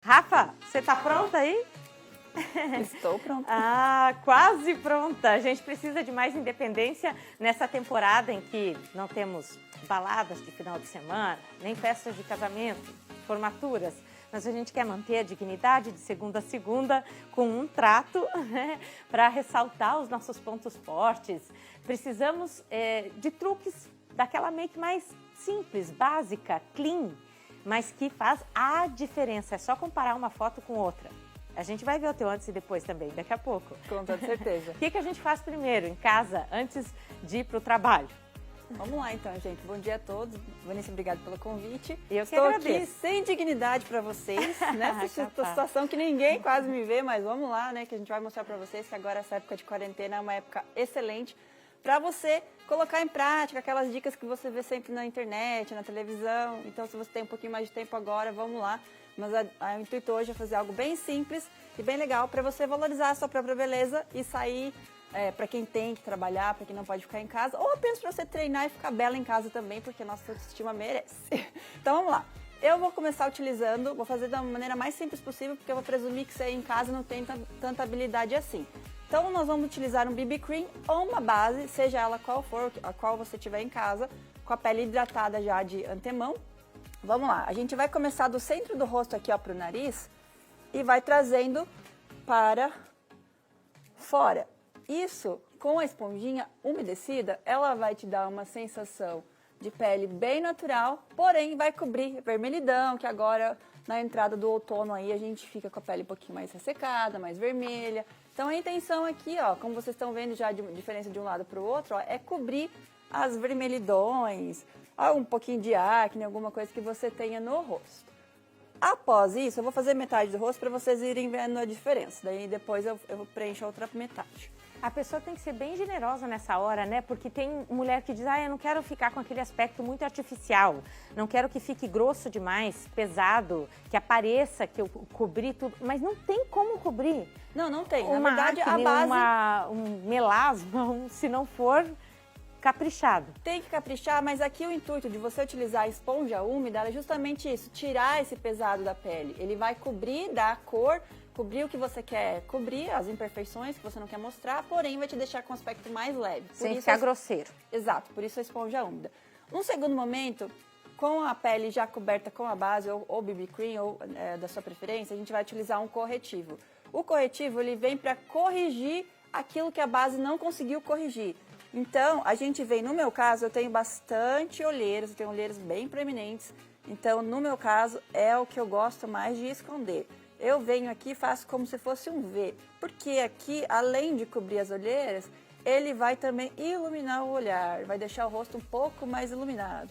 Rafa, você tá pronta aí? Estou pronta. Quase pronta. A gente precisa de mais independência nessa temporada em que não temos baladas de final de semana, nem festas de casamento, formaturas. Mas a gente quer manter a dignidade de segunda a segunda com um trato, né, para ressaltar os nossos pontos fortes. Precisamos de truques daquela make mais simples, básica, clean, mas que faz a diferença. É só comparar uma foto com outra. A gente vai ver o teu antes e depois também, daqui a pouco. Com toda certeza. O que a gente faz primeiro, em casa, antes de ir para o trabalrio? Vamos lá então, gente. Bom dia a todos. Vanessa, obrigada pelo convite. Eu que Estou agradeço. aqui sem dignidade para vocês, nessa situação que ninguém quase me vê, mas vamos lá, né? Que a gente vai mostrar para vocês que agora essa época de quarentena é uma época excelente para você colocar em prática aquelas dicas que você vê sempre na internet, na televisão. Então, se você tem um pouquinho mais de tempo agora, vamos lá. Mas o intuito hoje é fazer algo bem simples e bem legal para você valorizar a sua própria beleza e sair para quem tem que trabalhar, para quem não pode ficar em casa, ou apenas para você treinar e ficar bela em casa também, porque a nossa autoestima merece. Então, vamos lá. Eu vou começar utilizando, vou fazer da maneira mais simples possível, porque eu vou presumir que você em casa não tem tanta habilidade assim. Então, nós vamos utilizar um BB Cream ou uma base, seja ela qual for, a qual você tiver em casa, com a pele hidratada já de antemão. Vamos lá, a gente vai começar do centro do rosto aqui, ó, pro nariz e vai trazendo para fora. Isso, com a esponjinha umedecida, ela vai te dar uma sensação de pele bem natural, porém vai cobrir vermelhidão, que agora na entrada do outono aí a gente fica com a pele um pouquinho mais ressecada, mais vermelha. Então a intenção aqui, ó, como vocês estão vendo já a diferença de um lado para o outro, ó, é cobrir as vermelhidões, um pouquinho de acne, alguma coisa que você tenha no rosto. Após isso, eu vou fazer metade do rosto para vocês irem vendo a diferença. Daí depois eu preencho a outra metade. A pessoa tem que ser bem generosa nessa hora, né? Porque tem mulher que diz, eu não quero ficar com aquele aspecto muito artificial, não quero que fique grosso demais, pesado, que apareça, que eu cobri tudo, mas não tem como cobrir. Não tem. Na verdade, acne, a base... um melasma, se não for caprichado. Tem que caprichar, mas aqui o intuito de você utilizar a esponja úmida é justamente isso, tirar esse pesado da pele. Ele vai cobrir, dar cor, cobrir o que você quer cobrir, as imperfeições que você não quer mostrar, porém vai te deixar com um aspecto mais leve. Sem ficar grosseiro. Exato, por isso a esponja úmida. Um segundo momento, com a pele já coberta com a base, ou BB Cream, ou da sua preferência, a gente vai utilizar um corretivo. O corretivo, ele vem para corrigir aquilo que a base não conseguiu corrigir. Então, a gente vem, no meu caso, eu tenho bastante olheiras, eu tenho olheiras bem proeminentes. Então, no meu caso, é o que eu gosto mais de esconder. Eu venho aqui e faço como se fosse um V, porque aqui, além de cobrir as olheiras, ele vai também iluminar o olhar, vai deixar o rosto um pouco mais iluminado.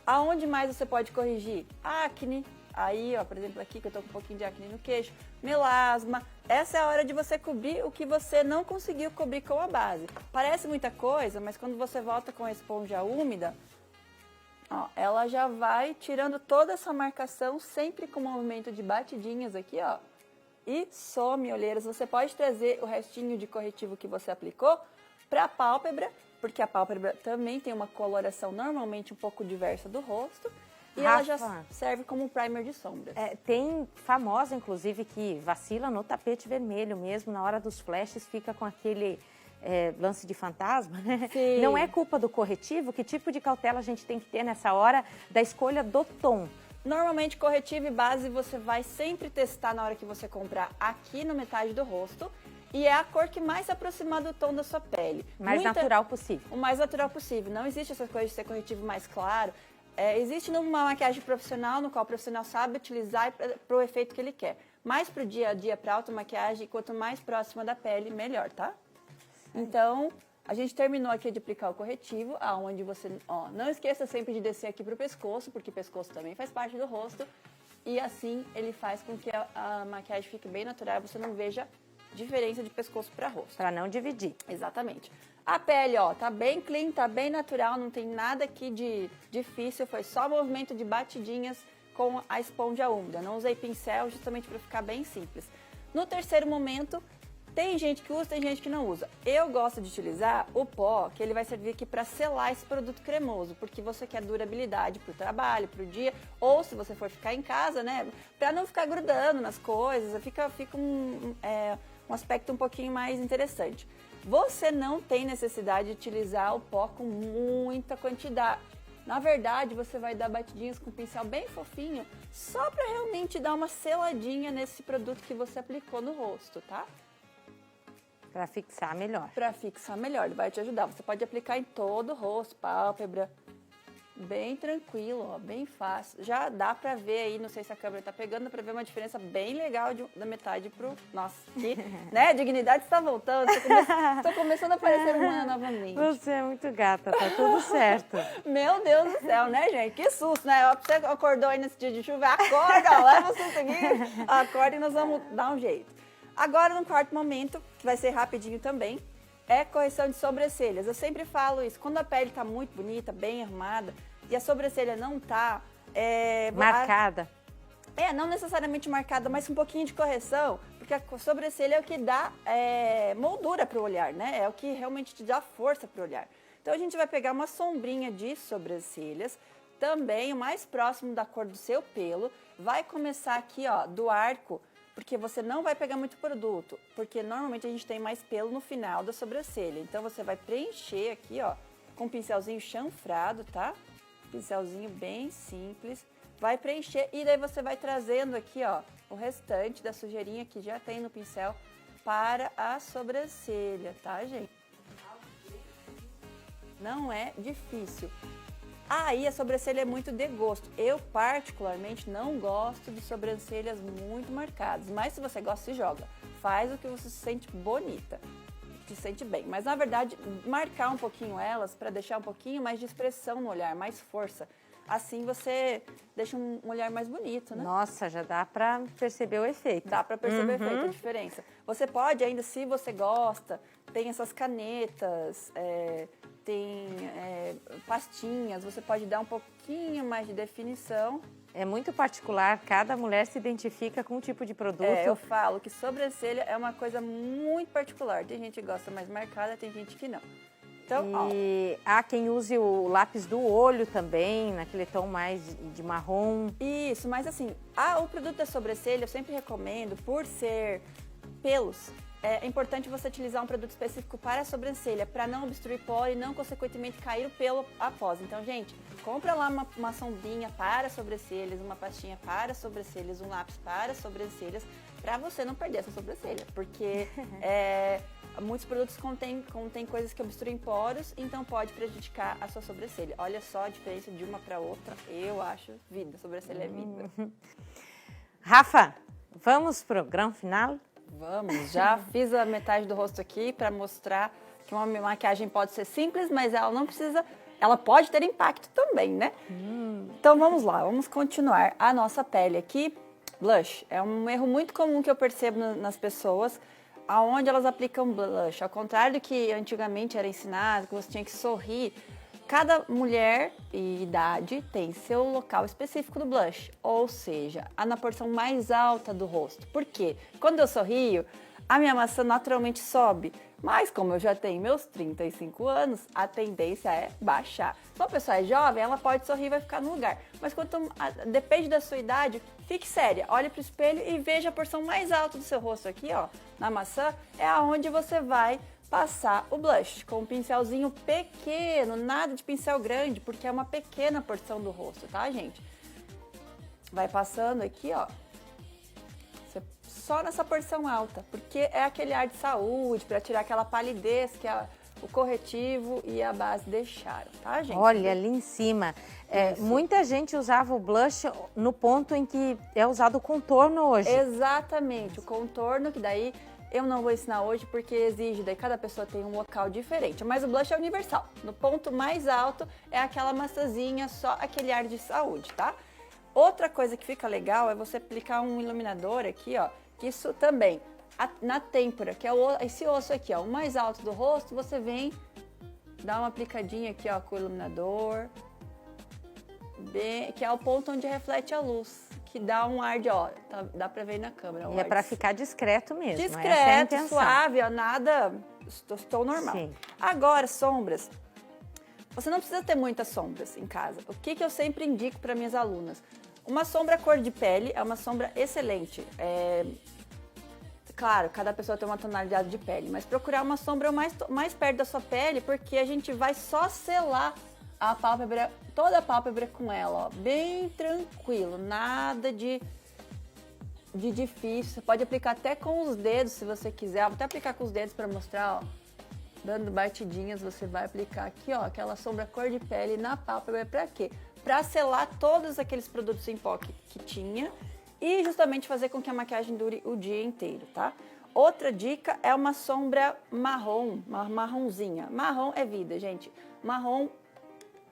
Aonde mais você pode corrigir? Acne, aí, ó, por exemplo, aqui que eu tô com um pouquinho de acne no queixo, melasma. Essa é a hora de você cobrir o que você não conseguiu cobrir com a base. Parece muita coisa, mas quando você volta com a esponja úmida, ó, ela já vai tirando toda essa marcação, sempre com o movimento de batidinhas aqui, ó. E some olheiras. Você pode trazer o restinho de corretivo que você aplicou para a pálpebra, porque a pálpebra também tem uma coloração normalmente um pouco diversa do rosto. E ela já serve como um primer de sombras. Tem famosa, inclusive, que vacila no tapete vermelho mesmo, na hora dos flashes fica com aquele lance de fantasma, né? Sim. Não é culpa do corretivo? Que tipo de cautela a gente tem que ter nessa hora da escolha do tom? Normalmente, corretivo e base você vai sempre testar na hora que você comprar aqui na metade do rosto. E é a cor que mais se aproximar do tom da sua pele. Natural possível. O mais natural possível. Não existe essa coisa de ser corretivo mais claro. Existe numa maquiagem profissional, no qual o profissional sabe utilizar para o efeito que ele quer. Mais para o dia a dia, para auto-maquiagem, quanto mais próxima da pele, melhor, tá? Então, a gente terminou aqui de aplicar o corretivo, aonde você, ó, não esqueça sempre de descer aqui para o pescoço, porque o pescoço também faz parte do rosto. E assim, ele faz com que a maquiagem fique bem natural, você não veja diferença de pescoço para rosto. Para não dividir. Exatamente. A pele, ó, tá bem clean, tá bem natural, não tem nada aqui de difícil, foi só movimento de batidinhas com a esponja úmida. Não usei pincel justamente para ficar bem simples. No terceiro momento, Tem gente que usa, tem gente que não usa. Eu gosto de utilizar o pó, que ele vai servir aqui para selar esse produto cremoso, porque você quer durabilidade para o trabalho, para o dia, ou se você for ficar em casa, né, para não ficar grudando nas coisas, fica um aspecto um pouquinho mais interessante. Você não tem necessidade de utilizar o pó com muita quantidade. Na verdade, você vai dar batidinhas com um pincel bem fofinho, só para realmente dar uma seladinha nesse produto que você aplicou no rosto, tá? Para fixar melhor. Para fixar melhor, ele vai te ajudar. Você pode aplicar em todo o rosto, pálpebra, bem tranquilo, ó, bem fácil. Já dá pra ver aí, não sei se a câmera tá pegando, dá pra ver uma diferença bem legal da metade pro... Nossa, que, né, a dignidade está voltando, tô começando a parecer humana novamente. Você é muito gata, tá tudo certo. Meu Deus do céu, né, gente? Que susto, né? Ó, você acordou aí nesse dia de chuva, acorda, leva o susto aqui, acorda e nós vamos dar um jeito. Agora, no quarto momento, que vai ser rapidinho também, é correção de sobrancelhas. Eu sempre falo isso, quando a pele tá muito bonita, bem arrumada, e a sobrancelha não tá... marcada. Não necessariamente marcada, mas um pouquinho de correção, porque a sobrancelha é o que dá moldura pro olhar, né? É o que realmente te dá força pro olhar. Então, a gente vai pegar uma sombrinha de sobrancelhas, também o mais próximo da cor do seu pelo, vai começar aqui, ó, do arco, porque você não vai pegar muito produto, porque normalmente a gente tem mais pelo no final da sobrancelha. Então, você vai preencher aqui, ó, com um pincelzinho chanfrado, tá? Pincelzinho bem simples. Vai preencher e daí você vai trazendo aqui, ó, o restante da sujeirinha que já tem no pincel para a sobrancelha, tá, gente? Não é difícil. Aí a sobrancelha é muito de gosto. Eu, particularmente, não gosto de sobrancelhas muito marcadas. Mas se você gosta, se joga. Faz o que você se sente bonita, se sente bem. Mas, na verdade, marcar um pouquinho elas para deixar um pouquinho mais de expressão no olhar, mais força. Assim você deixa um olhar mais bonito, né? Nossa, já dá pra perceber o efeito. Dá pra perceber o efeito, a diferença. Você pode ainda, se você gosta, tem essas canetas, tem pastinhas, você pode dar um pouquinho mais de definição. É muito particular, cada mulher se identifica com um tipo de produto. Eu falo que sobrancelha é uma coisa muito particular. Tem gente que gosta mais marcada, tem gente que não. Então, e há quem use o lápis do olho também, naquele tom mais de marrom. Isso, mas assim, o produto da sobrancelha eu sempre recomendo, por ser pelos, é importante você utilizar um produto específico para a sobrancelha, para não obstruir poro e não, consequentemente, cair o pelo após. Então, gente, compra lá uma sombrinha para sobrancelhas, uma pastinha para sobrancelhas, um lápis para sobrancelhas, para você não perder essa sobrancelha, porque muitos produtos contêm coisas que obstruem poros, então pode prejudicar a sua sobrancelha. Olha só a diferença de uma para outra, eu acho vida, sobrancelha é vida. Rafa, vamos pro grande final? Vamos, já fiz a metade do rosto aqui para mostrar que uma maquiagem pode ser simples, mas ela não precisa, ela pode ter impacto também, né? Então vamos lá, vamos continuar. A nossa pele aqui, blush, é um erro muito comum que eu percebo nas pessoas, aonde elas aplicam blush. Ao contrário do que antigamente era ensinado, que você tinha que sorrir, cada mulher e idade tem seu local específico do blush, ou seja, na porção mais alta do rosto. Por quê? Quando eu sorrio, a minha maçã naturalmente sobe, mas como eu já tenho meus 35 anos, a tendência é baixar. Se uma pessoa é jovem, ela pode sorrir e vai ficar no lugar, mas depende da sua idade, fique séria, olhe para o espelho e veja a porção mais alta do seu rosto aqui, ó, na maçã, é aonde você vai passar o blush com um pincelzinho pequeno, nada de pincel grande, porque é uma pequena porção do rosto, tá, gente? Vai passando aqui, ó, só nessa porção alta, porque é aquele ar de saúde, para tirar aquela palidez que o corretivo e a base deixaram, tá, gente? Olha, ali em cima, muita gente usava o blush no ponto em que é usado o contorno hoje. Exatamente, o contorno, que daí eu não vou ensinar hoje porque exige, daí cada pessoa tem um local diferente, mas o blush é universal. No ponto mais alto é aquela maçãzinha, só aquele ar de saúde, tá? Outra coisa que fica legal é você aplicar um iluminador aqui, ó, que isso também, na têmpora, que é esse osso aqui, ó, o mais alto do rosto, você vem dar uma aplicadinha aqui, ó, com o iluminador, que é o ponto onde reflete a luz, que dá um ar de, ó, dá pra ver na câmera. E é pra ficar discreto mesmo. Discreto, essa é a intenção. suave, ó, nada, estou normal. Sim. Agora, sombras. Você não precisa ter muitas sombras em casa. O que eu sempre indico para minhas alunas? Uma sombra cor de pele é uma sombra excelente. Claro, cada pessoa tem uma tonalidade de pele, mas procurar uma sombra mais perto da sua pele, porque a gente vai só selar a pálpebra, toda a pálpebra com ela, ó, bem tranquilo, nada de difícil. Você pode aplicar até com os dedos, se você quiser. Vou até aplicar com os dedos para mostrar, ó. Dando batidinhas, você vai aplicar aqui, ó, aquela sombra cor de pele na pálpebra. Pra quê? Pra selar todos aqueles produtos em pó que tinha e justamente fazer com que a maquiagem dure o dia inteiro, tá? Outra dica é uma sombra marrom, uma marronzinha. Marrom é vida, gente. Marrom,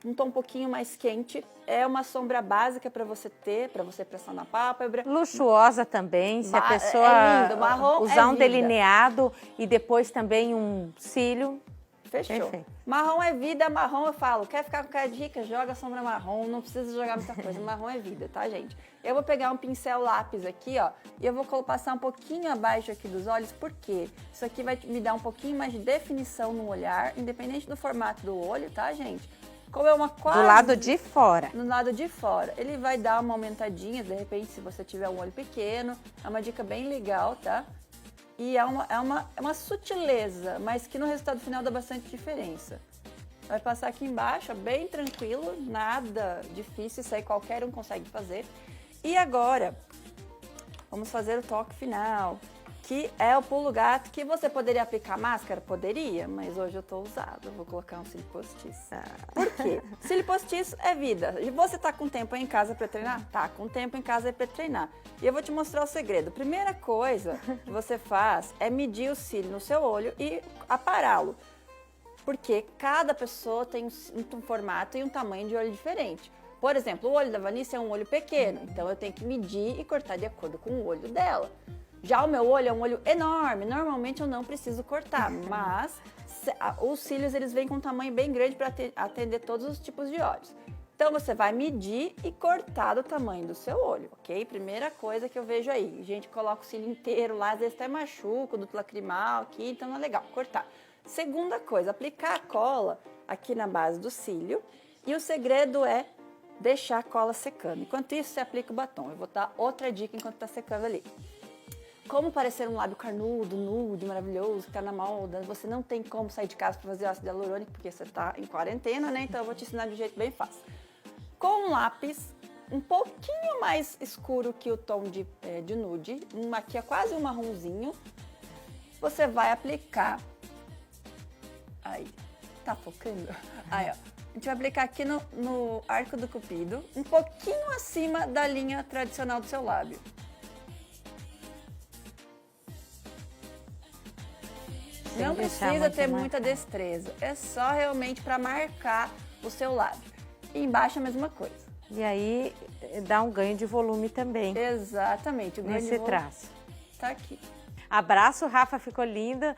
um tom um pouquinho mais quente, é uma sombra básica para você ter, para você passar na pálpebra. Luxuosa também, se a pessoa lindo. Marrom usar um vida. Delineado e depois também um cílio. Fechou. Perfeito. Marrom é vida, marrom eu falo. Quer ficar com cara de rica? Joga sombra marrom, não precisa jogar muita coisa. Marrom é vida, tá, gente? Eu vou pegar um pincel lápis aqui, ó, e eu vou passar um pouquinho abaixo aqui dos olhos, porque isso aqui vai me dar um pouquinho mais de definição no olhar, independente do formato do olho, tá, gente? Como é uma quase... Do lado de fora. No lado de fora. Ele vai dar uma aumentadinha, de repente, se você tiver um olho pequeno. É uma dica bem legal, tá? E é uma sutileza, mas que no resultado final dá bastante diferença. Vai passar aqui embaixo, bem tranquilo, nada difícil, isso aí qualquer um consegue fazer. E agora, vamos fazer o toque final, que é o pulo gato, que você poderia aplicar máscara? Poderia, mas hoje eu tô ousada, vou colocar um cílio postiço. Por quê? Cílio postiço é vida. E você tá com tempo em casa para treinar? Tá, com tempo em casa para treinar. E eu vou te mostrar o segredo. Primeira coisa que você faz é medir o cílio no seu olho e apará-lo. Porque cada pessoa tem um formato e um tamanho de olho diferente. Por exemplo, o olho da Vanessa é um olho pequeno, então eu tenho que medir e cortar de acordo com o olho dela. Já o meu olho é um olho enorme, normalmente eu não preciso cortar, mas os cílios eles vêm com um tamanho bem grande para atender todos os tipos de olhos. Então você vai medir e cortar do tamanho do seu olho, ok? Primeira coisa que eu vejo aí, gente coloca o cílio inteiro lá, às vezes até machuca o duto lacrimal aqui, então não é legal, cortar. Segunda coisa, aplicar a cola aqui na base do cílio e o segredo é deixar a cola secando. Enquanto isso, você aplica o batom. Eu vou dar outra dica enquanto está secando ali. Como parecer um lábio carnudo, nude, maravilhoso, que tá na moda, você não tem como sair de casa para fazer ácido hialurônico, porque você tá em quarentena, né? Então eu vou te ensinar de um jeito bem fácil. Com um lápis um pouquinho mais escuro que o tom de nude, aqui é quase um marronzinho, você vai aplicar... Aí, tá focando? Aí, ó. A gente vai aplicar aqui no arco do cupido, um pouquinho acima da linha tradicional do seu lábio. Não precisa ter muita destreza, é só realmente para marcar o seu lábio. E embaixo a mesma coisa. E aí dá um ganho de volume também. Exatamente, o ganho de volume traço. tá aqui. Abraço, Rafa, ficou linda.